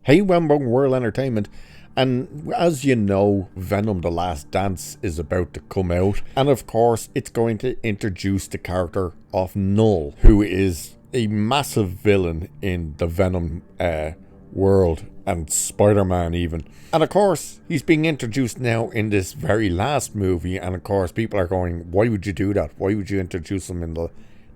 Hey, Wembong World Entertainment, and as you know, Venom The Last Dance is about to come out, and of course it's going to introduce the character of Knull, who is a massive villain in the Venom world, and Spider-Man even. And of course, he's being introduced now in this very last movie, and of course people are going, why would you do that? Why would you introduce him in the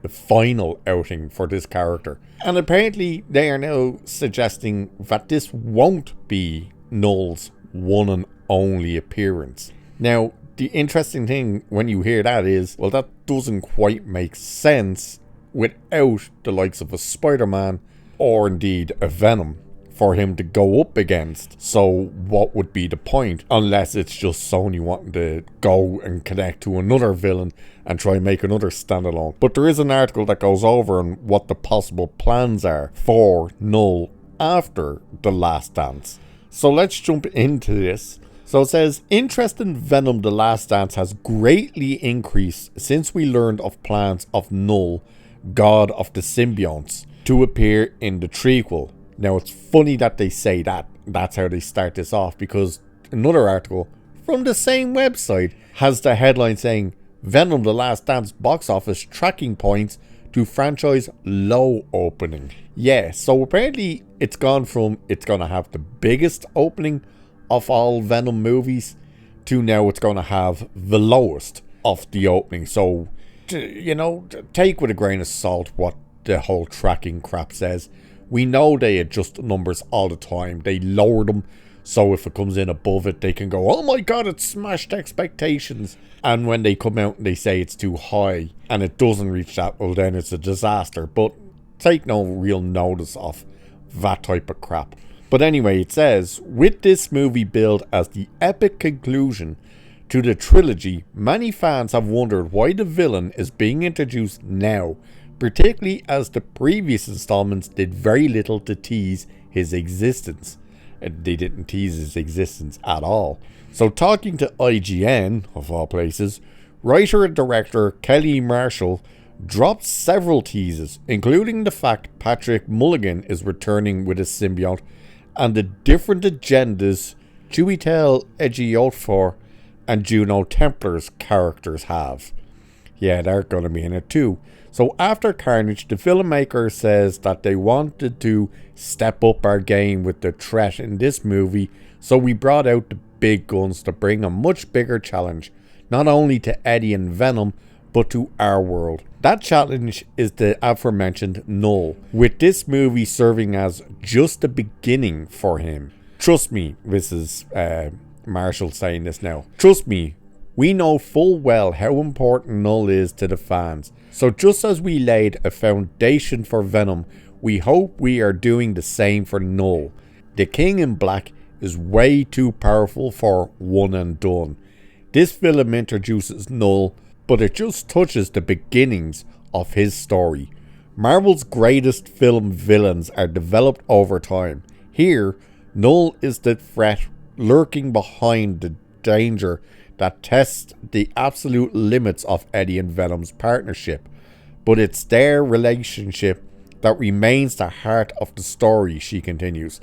final outing for this character? And apparently they are now suggesting that this won't be Knull's one and only appearance. Now, the interesting thing when you hear that is, well, that doesn't quite make sense without the likes of a Spider-Man or indeed a Venom for him to go up against. So what would be the point? Unless it's just Sony wanting to go and connect to another villain and try and make another standalone. But there is an article that goes over on what the possible plans are for Knull after The Last Dance. So let's jump into this. So it says, interest in Venom The Last Dance has greatly increased since we learned of plans of Knull, God of the Symbionts, to appear in the threequel. Now, it's funny that they say that. That's how they start this off, because another article from the same website has the headline saying, Venom The Last Dance box office tracking points to franchise low opening. Yeah, so apparently it's gone from it's going to have the biggest opening of all Venom movies to now it's going to have the lowest of the opening. So, you know, take with a grain of salt what the whole tracking crap says. We know they adjust numbers all the time. They lower them, so if it comes in above it, they can go, oh my god, it smashed expectations. And when they come out and they say it's too high, and it doesn't reach that, well then it's a disaster. But take no real notice of that type of crap. But anyway, it says, with this movie billed as the epic conclusion to the trilogy, many fans have wondered why the villain is being introduced now, particularly as the previous installments did very little to tease his existence. They didn't tease his existence at all. So talking to IGN, of all places, writer and director Kelly Marcel dropped several teases, including the fact Patrick Mulligan is returning with his symbiote, and the different agendas Chiwetel Ejiofor and Juno Templar's characters have. Yeah, they're going to be in it too. So after Carnage, the filmmaker says that they wanted to step up our game with the threat in this movie, so we brought out the big guns to bring a much bigger challenge, not only to Eddie and Venom, but to our world. That challenge is the aforementioned Knull, with this movie serving as just the beginning for him. Trust me, this is Marshall saying this now. Trust me, we know full well how important Knull is to the fans. So just as we laid a foundation for Venom, we hope we are doing the same for Knull. The King in Black is way too powerful for one and done. This film introduces Knull, but it just touches the beginnings of his story. Marvel's greatest film villains are developed over time. Here, Knull is the threat lurking behind the danger that tests the absolute limits of Eddie and Venom's partnership. But it's their relationship that remains the heart of the story, she continues.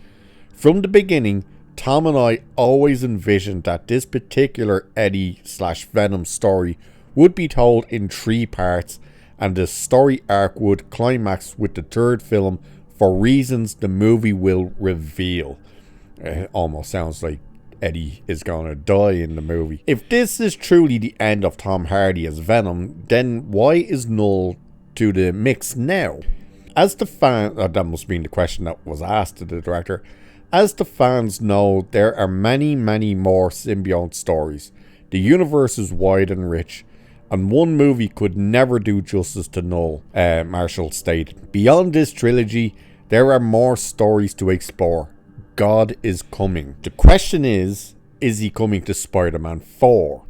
From the beginning, Tom and I always envisioned that this particular Eddie/Venom story would be told in 3 parts, and the story arc would climax with the 3rd film for reasons the movie will reveal. It almost sounds like Eddie is going to die in the movie. If this is truly the end of Tom Hardy as Venom, then why is Knull to the mix now? As the fan, that must mean the question that was asked to the director. As the fans know, there are many more symbiote stories. The universe is wide and rich, and one movie could never do justice to Knull, Marshall stated. Beyond this trilogy, there are more stories to explore. God is coming. The question is he coming to Spider-Man 4?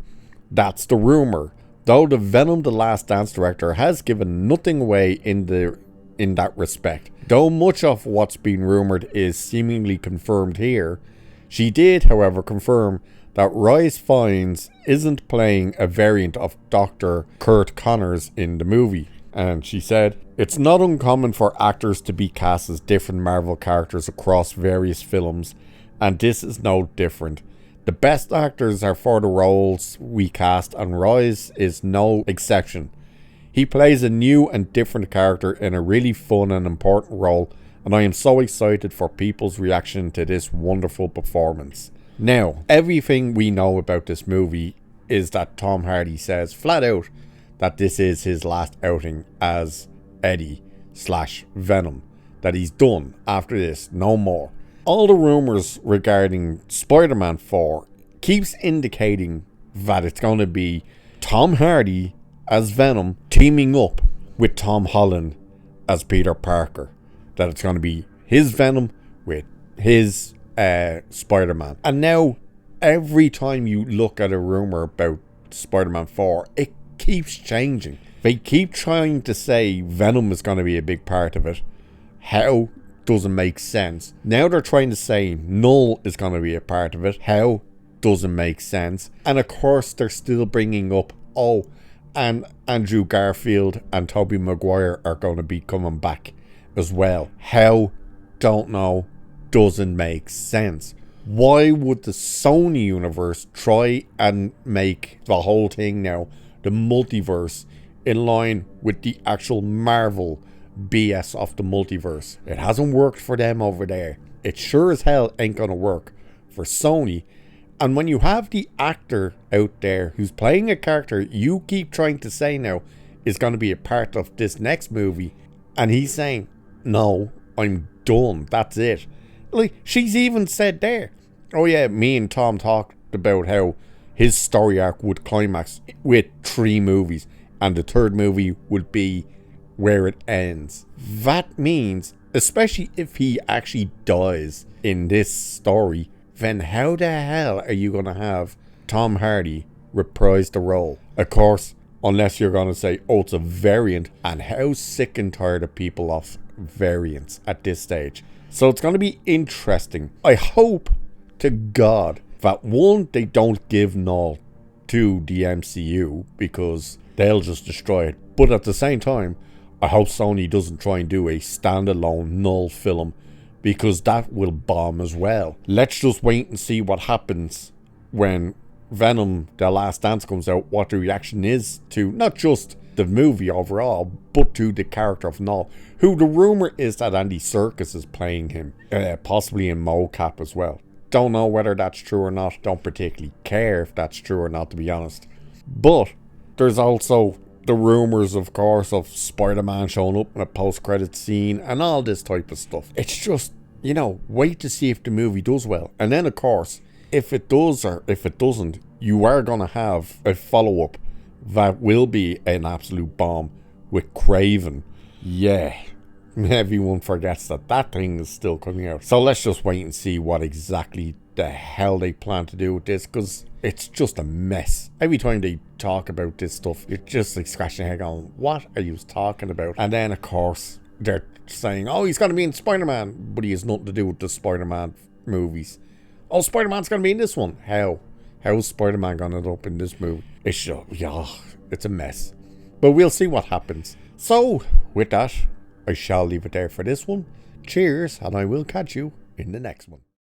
That's the rumour, though the Venom The Last Dance director has given nothing away in that respect. Though much of what's been rumoured is seemingly confirmed here, she did, however, confirm that Rhys Ifans isn't playing a variant of Dr. Kurt Connors in the movie. And she said, It's not uncommon for actors to be cast as different Marvel characters across various films, and this is no different. The best actors are for the roles we cast, and Rhys is no exception. He plays a new and different character in a really fun and important role, and I am so excited for people's reaction to this wonderful performance. Now, everything we know about this movie is that Tom Hardy says flat out that this is his last outing as Eddie/Venom, that he's done after this, no more. All the rumours regarding Spider-Man 4 keeps indicating that it's going to be Tom Hardy as Venom teaming up with Tom Holland as Peter Parker, that it's going to be his Venom with his Spider-Man. And now every time you look at a rumour about Spider-Man 4, it keeps changing. They keep trying to say Venom is going to be a big part of it. How? Doesn't make sense. Now they're trying to say Knull is going to be a part of it. How? Doesn't make sense. And of course they're still bringing up, oh, and Andrew Garfield and Tobey Maguire are going to be coming back as well. How? Don't know. Doesn't make sense. Why would the Sony universe try and make the whole thing now, the multiverse, in line with the actual Marvel BS of the multiverse? It hasn't worked for them over there. It sure as hell ain't gonna work for Sony. And when you have the actor out there who's playing a character you keep trying to say now is going to be a part of this next movie, and he's saying, no, I'm done, that's it. Like, she's even said there, oh yeah, me and Tom talked about how his story arc would climax with 3 movies, and the 3rd movie would be where it ends. That means, especially if he actually dies in this story, then how the hell are you going to have Tom Hardy reprise the role? Of course, unless you're going to say, oh, it's a variant, and how sick and tired of people of variants at this stage. So it's going to be interesting. I hope to God that, one, they don't give Knull to the MCU, because they'll just destroy it. But at the same time, I hope Sony doesn't try and do a standalone Knull film, because that will bomb as well. Let's just wait and see what happens when Venom: The Last Dance comes out, what the reaction is to not just the movie overall, but to the character of Knull, who the rumour is that Andy Serkis is playing him, possibly in mocap as well. Don't know whether that's true or not, don't particularly care if that's true or not, to be honest. But there's also the rumours, of course, of Spider-Man showing up in a post-credit scene and all this type of stuff. It's just, you know, wait to see if the movie does well. And then, of course, if it does or if it doesn't, you are going to have a follow-up that will be an absolute bomb with Craven. Yeah, everyone forgets that that thing is still coming out. So let's just wait and see what exactly the hell they plan to do with this, because it's just a mess. Every time they talk about this stuff, you're just like scratching your head going, what are you talking about? And then, of course, they're saying, oh, he's going to be in Spider-Man, but he has nothing to do with the Spider-Man movies. Oh, Spider-Man's going to be in this one. How is Spider-Man going to end up in this movie? It's just, yeah, it's a mess. But we'll see what happens. So, with that, I shall leave it there for this one. Cheers, and I will catch you in the next one.